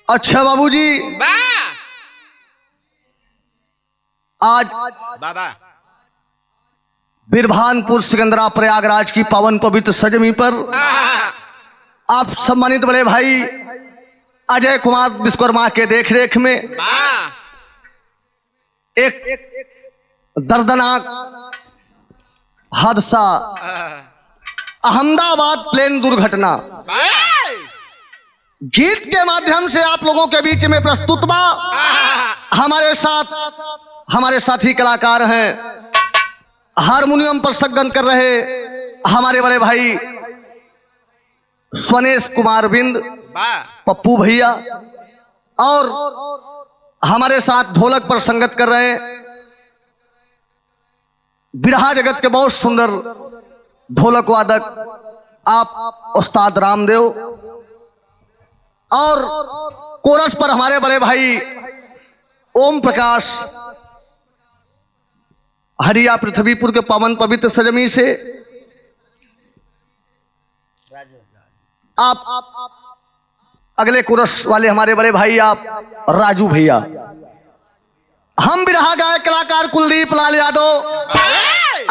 अच्छा बाबूजी, आज बाबा बिरभानपुर सिकंदरा प्रयागराज की पावन पवित्र सजमी पर आप सम्मानित बड़े भाई अजय कुमार विश्वकर्मा के देखरेख में एक दर्दनाक हादसा, अहमदाबाद प्लेन दुर्घटना गीत के माध्यम से आप लोगों के बीच में प्रस्तुत बा। हमारे साथी कलाकार हैं, हारमोनियम पर संगत कर रहे हमारे बड़े भाई स्वनेश कुमार बिंद, पप्पू भैया, और हमारे साथ ढोलक पर संगत कर रहे बिरहा जगत के बहुत सुंदर ढोलक वादक आप उस्ताद रामदेव, और कोरस पर हमारे बड़े भाई ओम प्रकाश हरिया पृथ्वीपुर के पावन पवित्र सजमी से। आप अगले कोरस वाले हमारे बड़े भाई आप राजू भैया। हम बिरहा गायक कलाकार कुलदीप लाल यादव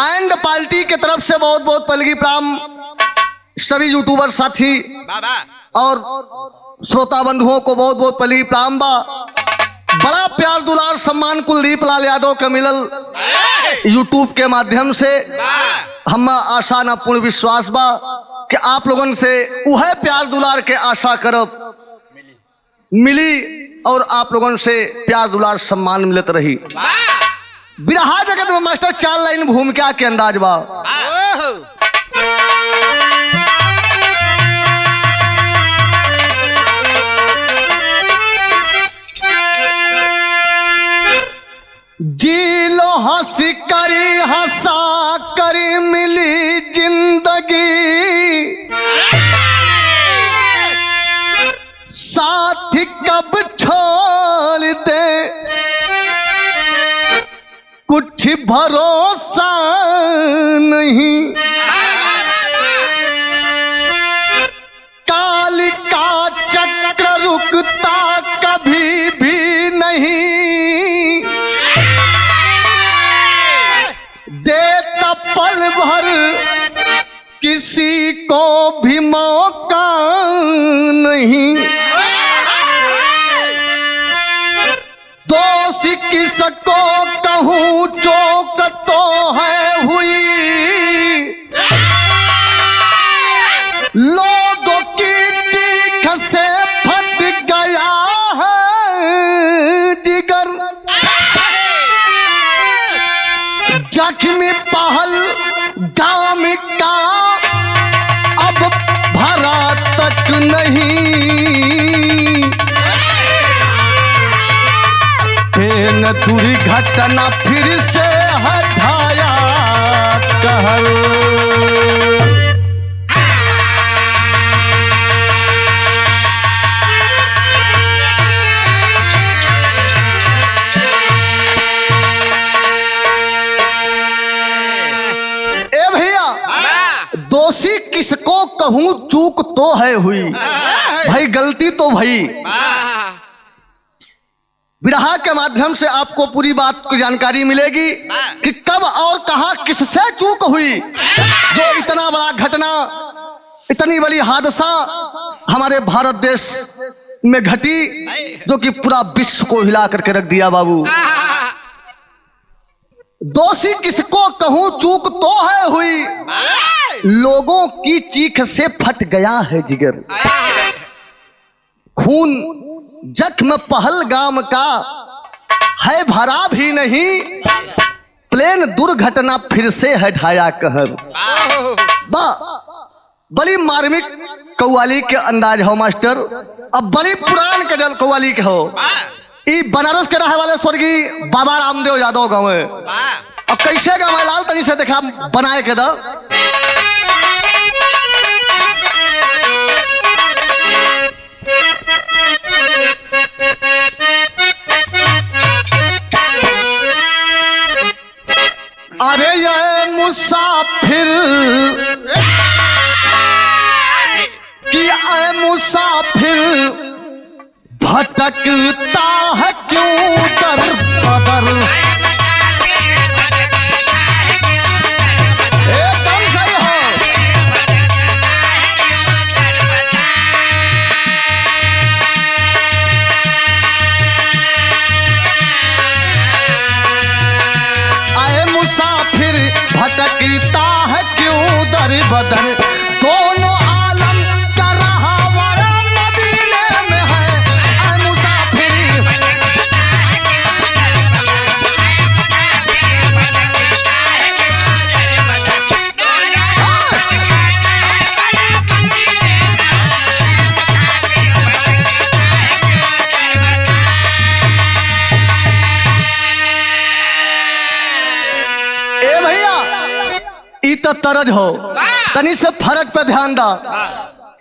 एंड पार्टी की तरफ से बहुत बहुत पलगी प्राम सभी यूट्यूबर साथी और श्रोता बंधुओं को बहुत बहुत पलगी प्राम बा। बड़ा प्यार दुलार सम्मान कुलदीप लाल यादव के मिलल यूट्यूब के माध्यम से। हम आशा न पूर्ण विश्वास बा कि आप लोगों से वह प्यार दुलार के आशा करब मिली और आप लोगों से प्यार दुलार सम्मान मिलत रही। बिरहा जगत में मास्टर 4 लाइन भूमिका के अंदाज बा। जी लो हंसी करी हंसा करी मिली जिंदगी, साथी कब छोड़ दे कुछ भरोसा नहीं। काल का चक्र रुकता कभी भी नहीं, देता पल भर किसी को भी मौका नहीं। दोषी किसको कहूँ चोक तो है हुई, लोगों की चीख से फट गया है जिगर। जख्मी पहल गाम का अब भरा तक नहीं, न दुर्घटना फिर से हटाया कहल। ए भैया, दोषी किसको कहूं चूक तो है हुई, भाई गलती तो भई। बिरहा के माध्यम से आपको पूरी बात की जानकारी मिलेगी कि कब और कहां किससे चूक हुई, जो इतना बड़ा घटना, इतनी बड़ी हादसा हमारे भारत देश में घटी, जो कि पूरा विश्व को हिला करके रख दिया। बाबू, दोषी किसको कहूं चूक तो है हुई, लोगों की चीख से फट गया है जिगर। खून जख्म पहलगाम का है भरा भी नहीं, प्लेन दुर्घटना फिर से है ढाया कहर। बड़ी मार्मिक कव्वाली के अंदाज हो मास्टर, अब बड़ी पुरान के जल कव्वाली के हो। ई बनारस के रहे वाले स्वर्गीय बाबा रामदेव यादव गाँव है। अब कैसे गाँव है लाल तनी से देखा बनाए के दा। अरे ये मुसाफिर कि ऐ मुसाफिर भटक भटकता है क्यों दर बदर। एकदम सही हो। आए मुसाफिर भटकता है क्यों दर बदर। दोनों आलम का रहावर मदीने में है। आए मुसाफिर ए भैया ई तो तरज हो, तनी से फर्क पे ध्यान दा।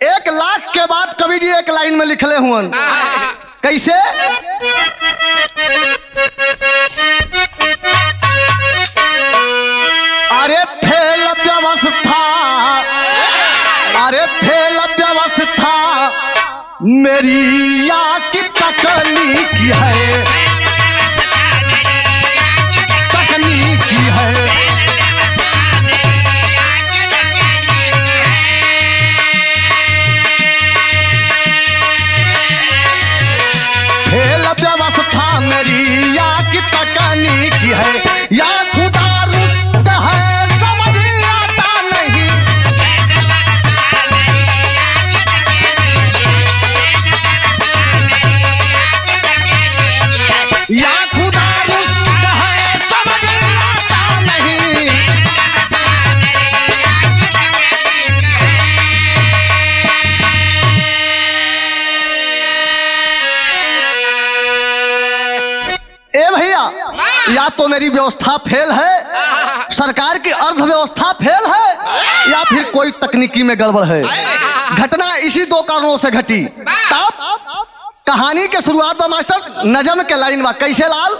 1 लाख के बाद कवि जी एक लाइन में लिखले हुअन, कैसे? अरे फेल व्यवस्था, अरे फेल व्यवस्था मेरी या की तकनीक है, तकनीक है। फेल व्यवस्था मेरी या की तकनीक है, या खुदा रुस्त है समझ आता नहीं। या खुदा रुस्त है समझ आता नहीं। ए भैया, या तो मेरी व्यवस्था फेल है, सरकार की अर्थव्यवस्था फेल है, या फिर कोई तकनीकी में गड़बड़ है। घटना इसी 2 कारणों से घटी। तब कहानी के शुरुआत में मास्टर नजम के लाइन में कैसे लाल?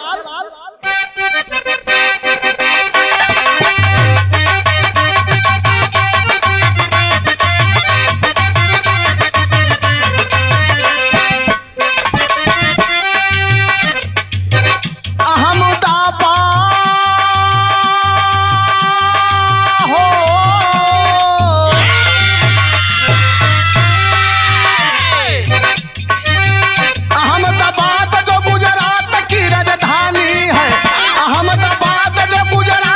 अहमदाबाद जो गुजरात की राजधानी है, अहमदाबाद जो गुजरात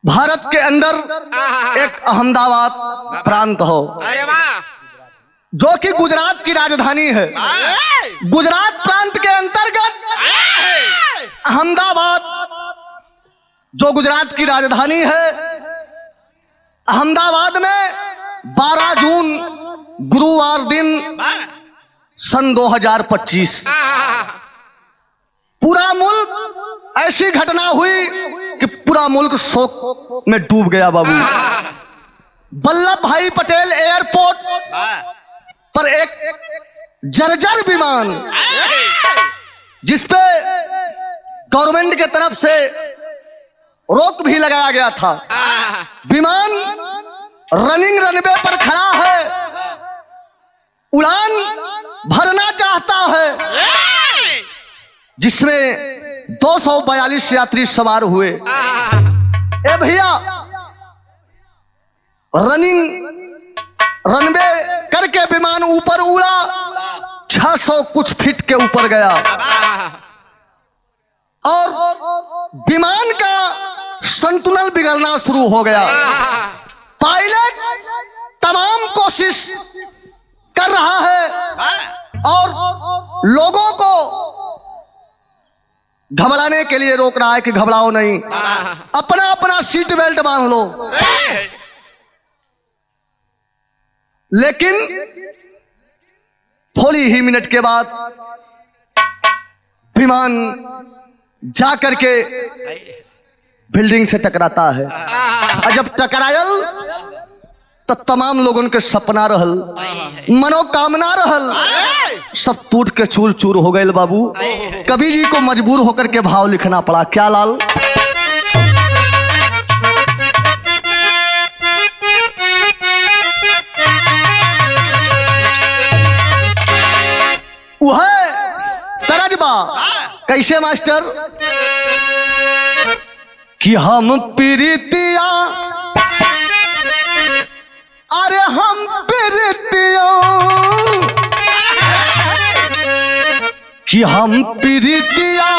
भारत के अंदर एक अहमदाबाद प्रांत हो, अरे वाह, जो कि गुजरात की राजधानी है। गुजरात प्रांत के अंतर्गत अहमदाबाद जो गुजरात की राजधानी है, अहमदाबाद में 12 जून गुरुवार दिन सन 2025 पूरा मुल्क ऐसी घटना हुई कि पूरा मुल्क शोक में डूब गया बाबू। वल्लभ भाई पटेल एयरपोर्ट पर एक जर्जर विमान, जिसपे गवर्नमेंट के तरफ से रोक भी लगाया गया था, विमान रनिंग रनवे पर खड़ा है, उड़ान भरना चाहता है, जिसमें 242 यात्री सवार हुए। ए भैया, रनिंग रनवे करके विमान ऊपर उड़ा, 600 कुछ फीट के ऊपर गया और विमान का संतुलन बिगड़ना शुरू हो गया। पायलट तमाम कोशिश कर रहा है और लोगों को घबराने के लिए रोक रहा है कि घबराओ नहीं, अपना अपना सीट बेल्ट बांध लो। लेकिन थोड़ी ही मिनट के बाद विमान जाकर के बिल्डिंग से टकराता है और जब टकरायल तो तमाम लोगों के सपना रहल, मनोकामना रहल, सब टूट के चूर चूर हो गए बाबू। कवि जी को मजबूर होकर के भाव लिखना पड़ा। क्या लाल? वह तरजबा कैसे मास्टर कि हम प्रीतिया, अरे हम प्रीतिया, कि हम प्रीतिया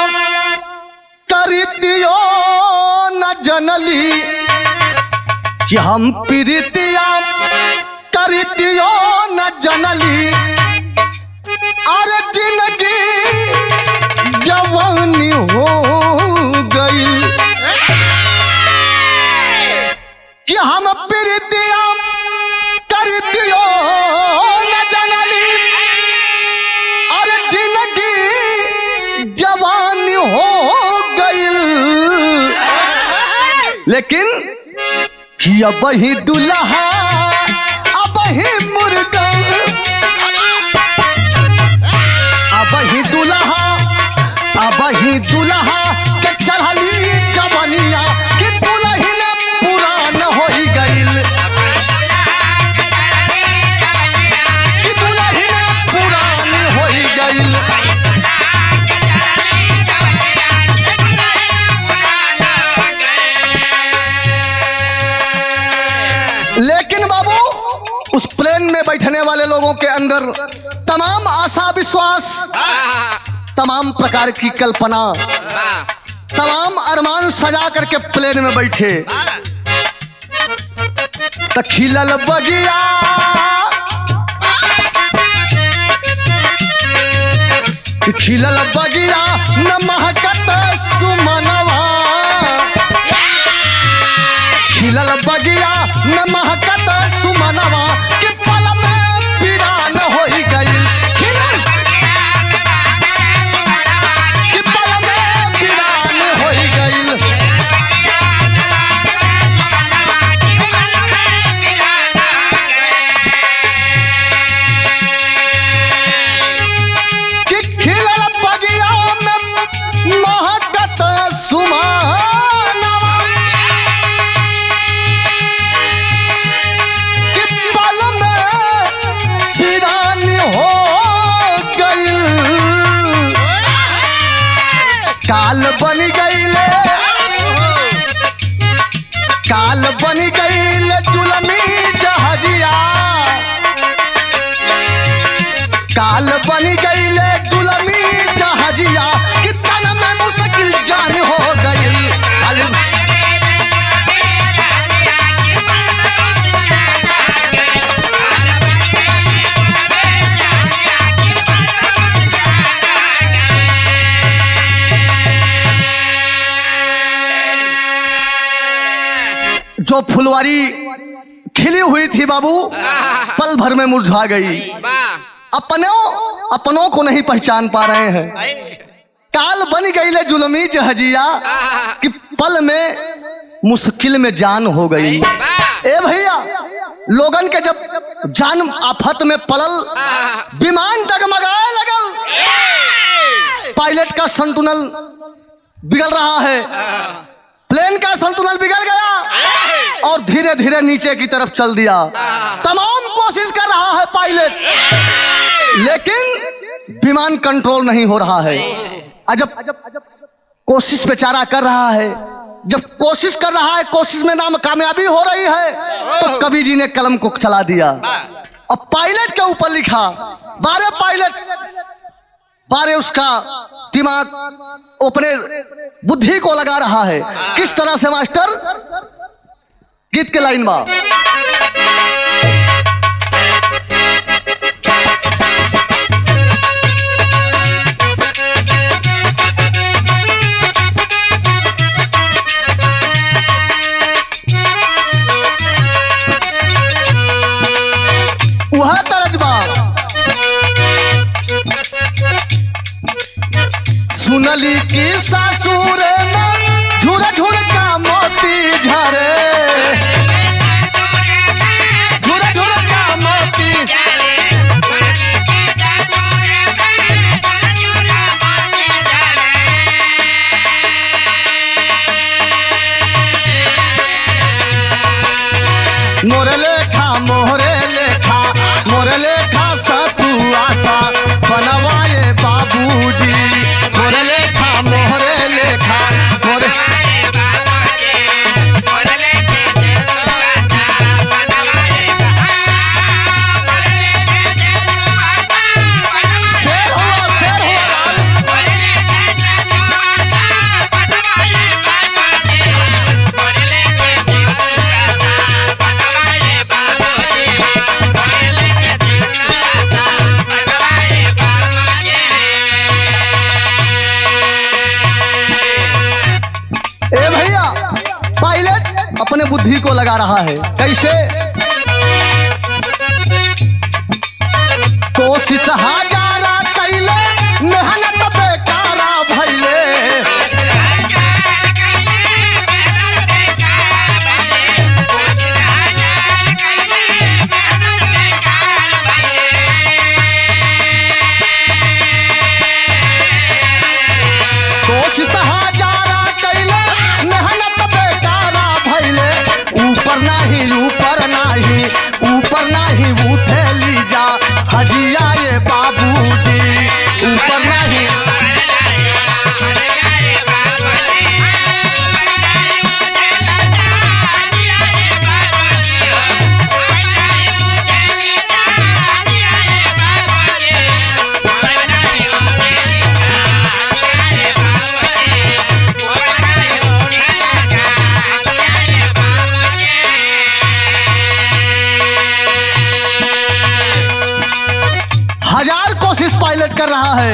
करीतियो न जनली, कि हम प्रीतिया करीतियो न जनली, अरे जिंदगी जवानी हो गई, कि हम प्रीतिया करतियो न जनली, अरे जिंदगी जवानी हो गई, लेकिन कि अब ही दुल्हा अब ही मुर्गा, अब ही दुल्हा के चढ़ली जवनिया, कि दुल्हन पुरान हो गईल, कि दुल्हन पुरान हो गईल। लेकिन बाबू उस प्लेन में बैठने वाले लोगों के अंदर तमाम आशा विश्वास, तमाम प्रकार की कल्पना, तमाम अरमान सजा करके प्लेन में बैठे। तो खिलल बगिया, खिलल बगिया न महकत सुमनवा, खिलल बगिया न महकत सुमनवा, कि पल में वीरान हो गई, कि पल में वीरान हो गई। कि खिलल बगिया में महकत सुमनवा, जो फुलवारी खिली हुई थी बाबू पल भर में मुरझा गई। अपनों को नहीं पहचान पा रहे हैं। काल बन गई ले जुल्मी जहजिया कि पल में मुश्किल में जान हो गई। ए भैया, लोगन के जब जान आफत में पड़ल, विमान डगमगाए लगल, पायलट का संतुलन बिगड़ रहा है, प्लेन का संतुलन बिगड़ गया और धीरे धीरे नीचे की तरफ चल दिया। तमाम कोशिश कर रहा है पायलट, लेकिन विमान कंट्रोल नहीं हो रहा है। अजब कोशिश बेचारा कर रहा है। जब कोशिश कर रहा है, कोशिश में नाम कामयाबी हो रही है, तो कवि जी ने कलम को चला दिया और पायलट के ऊपर लिखा, बारे पायलट, बारे उसका दिमाग अपने बुद्धि को लगा रहा है। किस तरह से मास्टर? गीत के लाइन में वह तरजबा सुनली की सासुर में झुर झुर का मोती झरे, झुर झुर का मोती। मोरे लेखा मोहरे लेखा, मोरे लेखा सतुआ सा बनवाए बाबूजी, मोरे लेखा मोहरे लेखा मोरे। शेर हुआ, शेर हुआ ए भैया, पायलट अपने बुद्धि को लगा रहा है। कैसे? कोशिश हजारा कैले, मेहनत बेकारा भइले। कोशिश हजारा कैले, मेहनत बेकारा भइले। ऊपर नाही, ऊपर नाही, ऊपर नाही उठे लीजा हजिया ये बाबूजी, ऊपर नहीं। हजार कोशिश पायलट कर रहा है,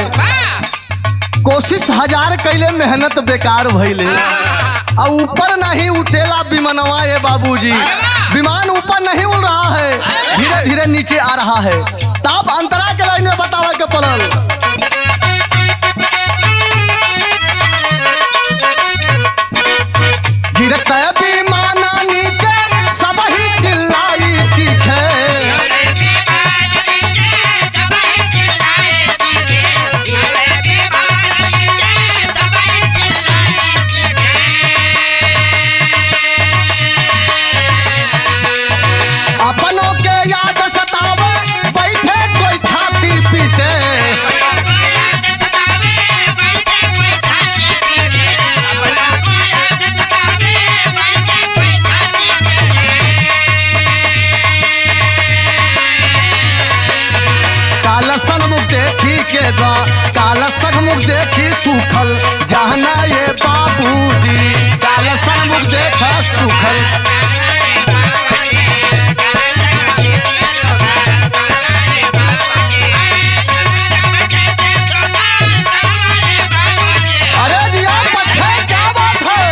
कोशिश हजार कैले, मेहनत बेकार भइले। और ऊपर नहीं उठेला विमानवा ये बाबूजी, विमान ऊपर नहीं उड़ रहा है, धीरे धीरे नीचे आ रहा है। तब अंतरा के लाइन में बतावा के पड़ल। गिरता विमान नीचे सब ही चिल्लाई तीखे, अपनों के याद सतावे, बैठे कोई छाती पीटे। काला सनमुख देखी के द्वा, काला सनमुख देखी सूखल जहना ये बाबूजी, काला सनमुख देखा सूखल। अरे दिया पत्थर, क्या बात है?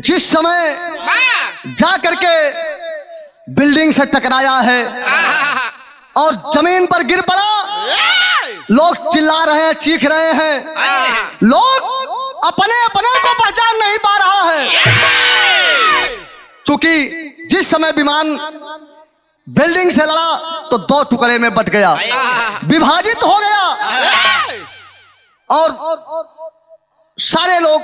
जिस समय जा करके बिल्डिंग से टकराया है और जमीन पर गिर पड़ा, लोग चिल्ला रहे हैं, चीख रहे हैं, लोग अपने अपने को पहचान नहीं पा रहा है। क्योंकि जिस समय विमान बिल्डिंग से लड़ा तो दो टुकड़े में बट गया, विभाजित हो गया और सारे लोग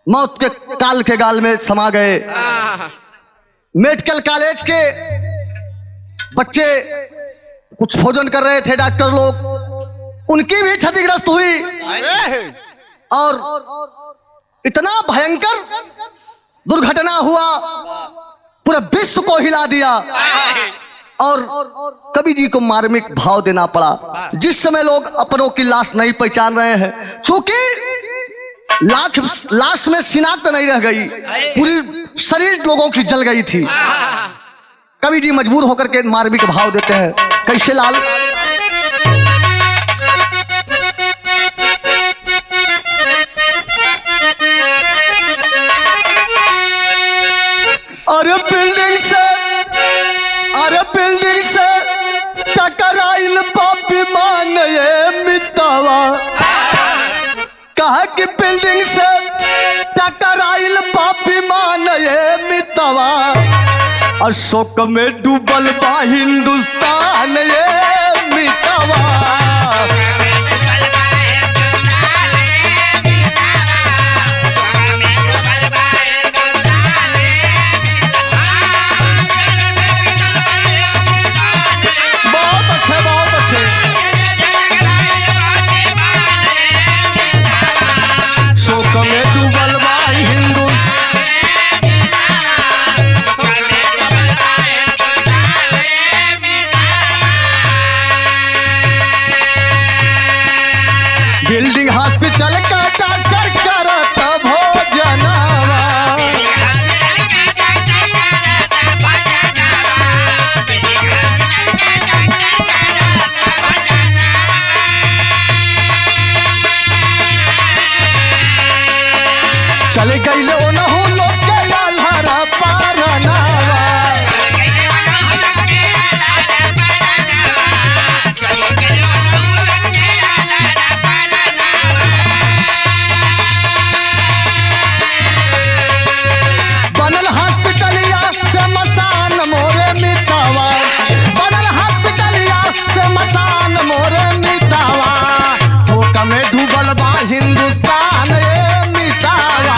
मौत के काल के गाल में समा गए। मेडिकल कॉलेज के बच्चे कुछ भोजन कर रहे थे, डॉक्टर लोग, उनकी भी क्षतिग्रस्त हुई और इतना भयंकर दुर्घटना हुआ, पूरे विश्व को हिला दिया और कवि जी को मार्मिक भाव देना पड़ा। जिस समय लोग अपनों की लाश नहीं पहचान रहे हैं, क्योंकि लाश में शिनाख्त नहीं रह गई, पूरी शरीर लोगों की जल गई थी। कवि जी मजबूर होकर के मार्मिक भाव देते हैं, कैसे लाल? अरे बिल्डिंग से टकराइल पापी मान ये मिटावा, कहा कि बिल्डिंग से टकराइल पापी मान ये मिटावा, अशोक में डूबल बा हिंदुस्तान ये मिटावा। बिल्डिंग हॉस्पिटल का डॉक्टर करत भोजनवा, चले गईले ओनहु लोग के लालहरा पारनावा। हिंदुस्तान ये मिटावा,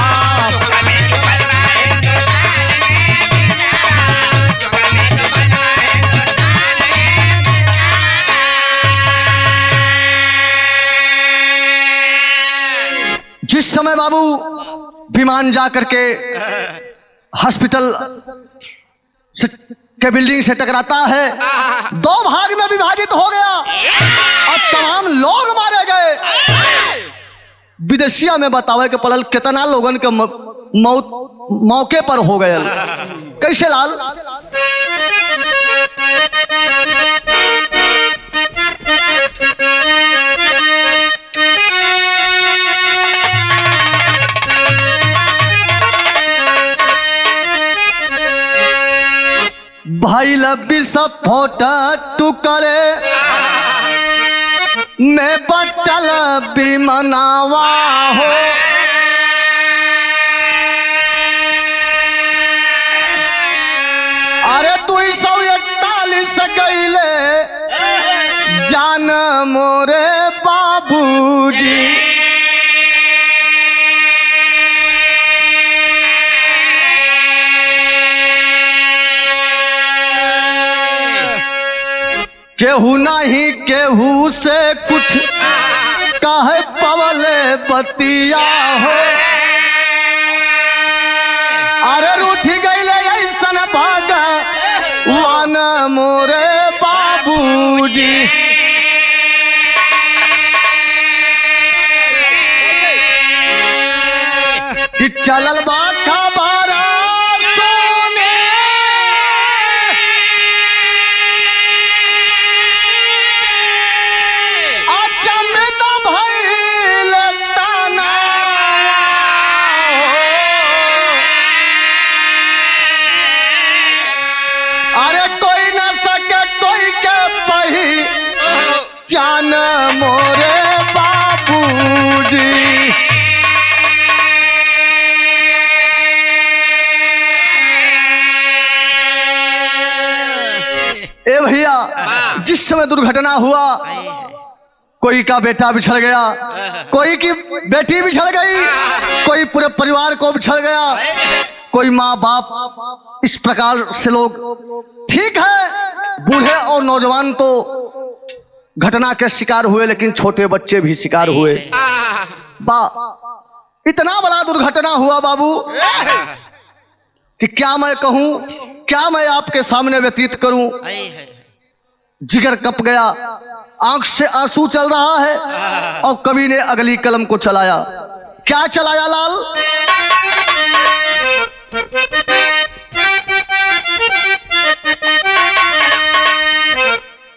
जिस समय बाबू विमान जा करके हॉस्पिटल के बिल्डिंग से टकराता है, दो भाग में विभाजित हो गया और तमाम लोग मारे गए। विदेशिया में बतावे के पलल कितना लोगन के मौत मौके पर हो गए। कैसे लाल? भाई लबी सब फोटा टुकड़े मैं बटल भी मनावा हो, अरे 241 गईले जान मोरे बाबूजी, केहू नहीं केहू से कुछ काहे पवले बतिया हो, अरे रूठ गईले ऐसन भागा वान मोरे बाबूजी। चलल बा खबर सुने, अचंभित भइल तना हो, पहचान मोरे बाबूजी। ए भैया, जिस समय दुर्घटना हुआ, कोई का बेटा बिछड़ गया, कोई की बेटी बिछड़ गई, कोई पूरे परिवार को बिछड़ गया, कोई माँ बाप, इस प्रकार से लोग, ठीक है बूढ़े और नौजवान तो घटना के शिकार हुए, लेकिन छोटे बच्चे भी शिकार हुए। इतना बड़ा दुर्घटना हुआ बाबू कि क्या मैं कहूं, क्या मैं आपके सामने व्यतीत करूं। जिगर कप गया, आंख से आंसू चल रहा है, और कवि ने अगली कलम को चलाया। क्या चलाया लाल?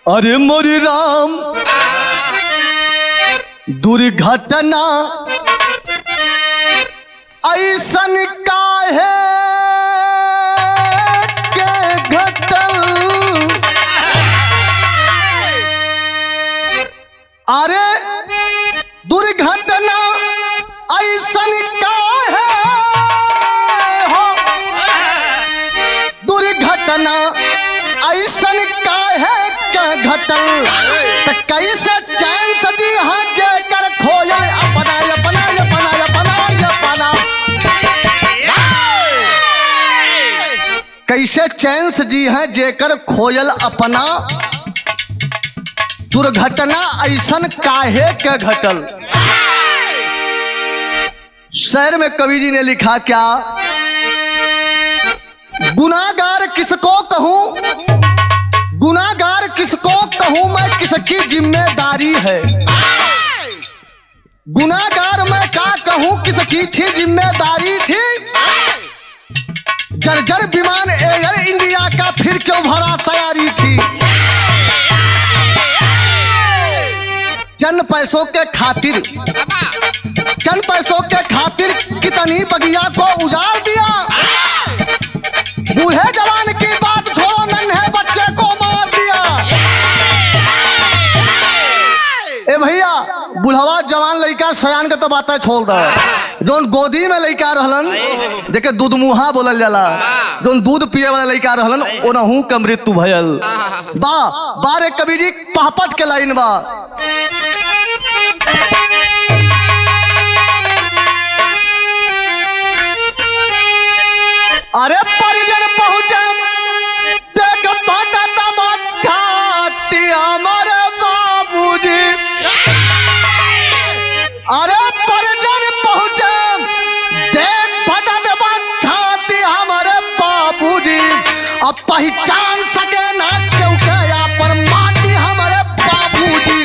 अरे मोरी राम दुर्घटना ऐसन काहे के घटल, अरे दुर्घटना ऐसन काहे हो, दुर्घटना ऐसन काहे के घटल, त कैसे चैन सजी हाँ जेकर खोया अपना अपना अपना अपना अपना, कैसे चैन सजी है जेकर खोयल अपना, दुर्घटना ऐसन काहे के घटल। शेर में कवि जी ने लिखा क्या? गुनाहगार किसको कहूं, गुनाहगार किसको कहूं मैं, किसकी जिम्मेदारी है। गुनाहगार मैं क्या कहूं, किसकी थी जिम्मेदारी थी। जर्जर विमान एयर इंडिया का फिर क्यों भरा तैयारी थी। चंद पैसों के खातिर, चंद पैसों के खातिर कितनी बगिया को उजाड़ दिया। बूढ़े जवान की बात छोड़ो, नन्हे बच्चे को मार दिया। ए भैया, बुढ़वा जवान लड़का सयान के तो बात छोड़ दो, जोन गोदी में लड़का रहलन, देखे दूध मुहा बोलल जाला, जोन दूध पिए वाला लड़का रहलन, ओनहू के मृत्यु भयल। बा बारे कवि जी पहपट के लाइन बा। अरे परिजन पहुंचे देख पाता तमाचा हमारे बाबूजी। अरे परिजन पहुंचे देख पाता तमाचा हमारे बाबूजी। अब पहचान सके ना क्योंकि यहाँ पर माटी हमारे बाबूजी।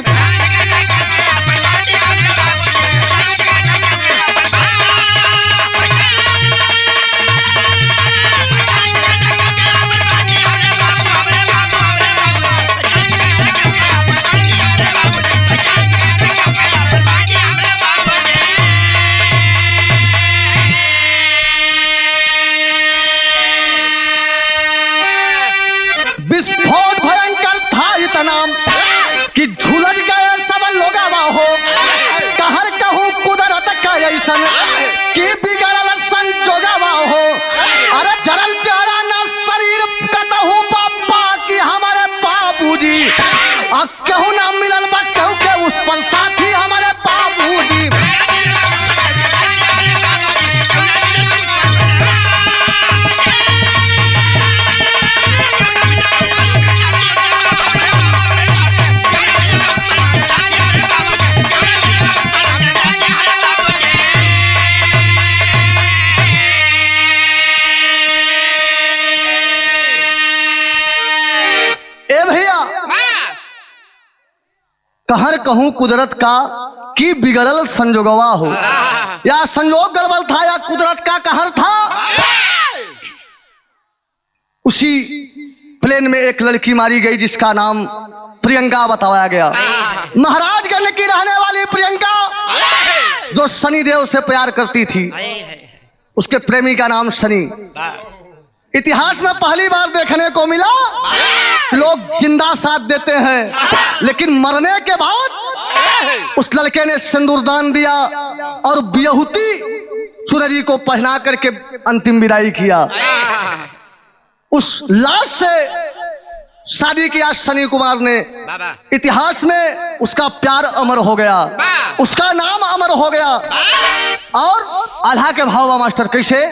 विस्फोट भयंकर था इतना कि झुलस गए सब लोग हो। कहर कहूँ कुदरत का ऐसन कि बिगड़ल संजोगवा हो। अरे जरल जरा न शरीर कतहु बापा कि हमारे बाबूजी। कहूँ ना मिलल बा कहूँ के उस पल साथी हमारे बाबूजी। कहर कहूं कुदरत का कि बिगड़ल संजोगवा हो। या संजोग गड़बड़ था या कुदरत का कहर था। उसी प्लेन में एक लड़की मारी गई जिसका नाम प्रियंका बताया गया। महाराजगंज की रहने वाली प्रियंका जो शनि देव से प्यार करती थी। उसके प्रेमी का नाम शनि। इतिहास में पहली बार देखने को मिला लोग जिंदा साथ देते हैं, लेकिन मरने के बाद उस लड़के ने सिंदूरदान दिया और बियहुती चुनरी को पहना करके अंतिम विदाई किया। उस लाश से शादी किया सनी कुमार ने। इतिहास में उसका प्यार अमर हो गया, उसका नाम अमर हो गया। और आल्हा के भाव मास्टर कैसे?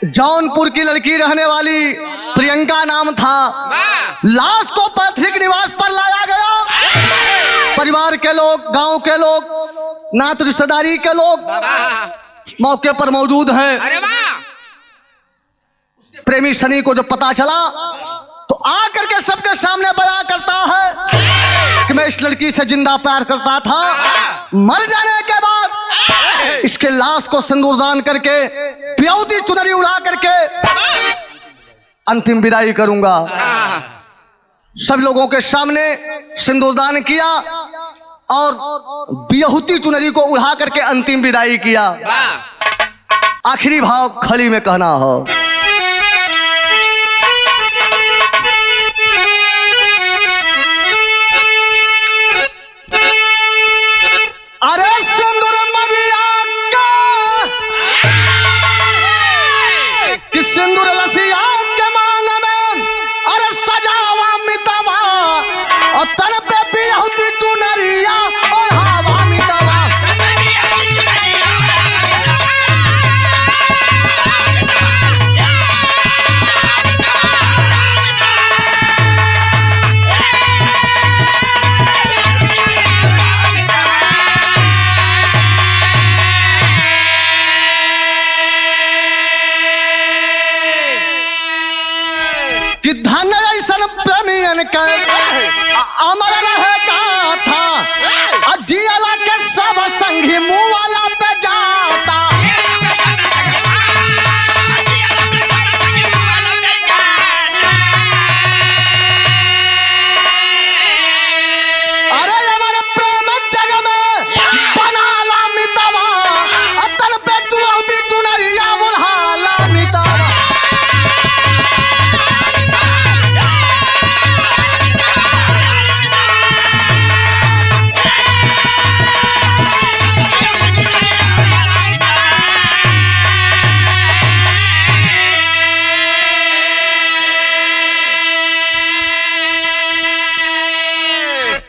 जौनपुर की लड़की रहने वाली प्रियंका नाम था। लाश को पैतृक निवास पर लाया गया। परिवार के लोग, गांव के लोग, नात रिश्तेदारी के लोग मौके पर मौजूद हैं। प्रेमी सनी को जब पता चला तो आकर के सबके सामने बयान करता है कि मैं इस लड़की से जिंदा प्यार करता था। मर जाने के बाद इसके लाश को सिंदूरदान करके बियहुती चुनरी उड़ा करके अंतिम विदाई करूंगा। सब लोगों के सामने सिंदूरदान किया और बियहुती चुनरी को उड़ा करके अंतिम विदाई किया। आखिरी भाव खली में कहना हो। अरे सिंदूर मगिया का कि सिंदूर लसिया के मांग में अरे सजावा मितावा और तन पे बियहुती चुनरिया और हवा मितावा। कि धन ऐसन प्रेमियन के अमर रहे गाथा जियाला के सब संगी मुँह वाला पे जाता। अरे हमारे प्रेम जग में बनाला मितावा अतल पे बियहुती चुनरिया उड़ाला मितावा।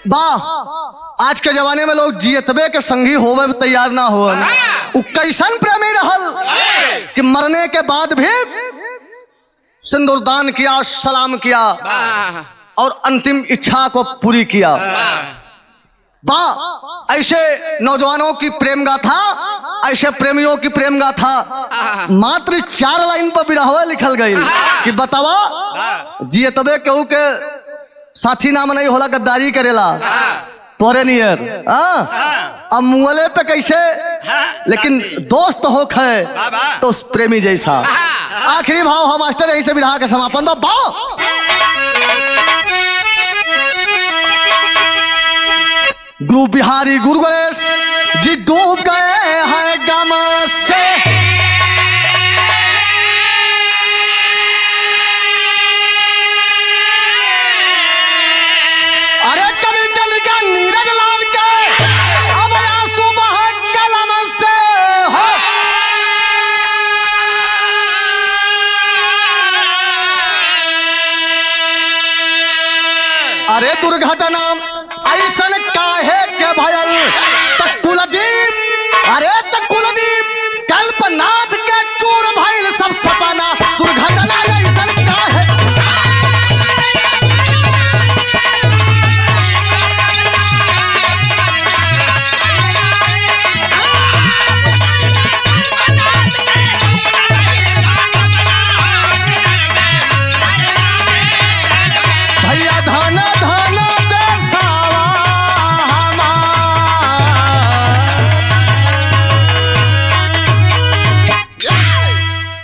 वाह, आज के जमाने में लोग जियतबे के संगी होवे तैयार ना हो। कैसन प्रेमी रहल कि मरने के बाद भी सिंदूरदान किया, सलाम किया और अंतिम इच्छा को पूरी किया। वाह, ऐसे नौजवानों की प्रेम गाथा, ऐसे प्रेमियों की प्रेम गाथा मात्र 4 लाइन पर बिरहवा लिखल गई कि बतावा जिए तबे केहू के साथी नाम नहीं होला, गद्दारी करेला तोरे नियर। अब मुंगले पे कैसे, लेकिन दोस्त हो खे तो उस प्रेमी जैसा। आखिरी भाव हो मास्टर, यही से बिरहा का समापन बा। भाव गुरु बिहारी गुरु गणेश जी डूब गए हैं गम से, अरे कभी चल गया नीरज लाल के अब आंसू बहा कलम से हो। अरे दुर्घटना ऐसन काहे के भयल, तक कुलदीप, अरे तक कुलदीप कल्पना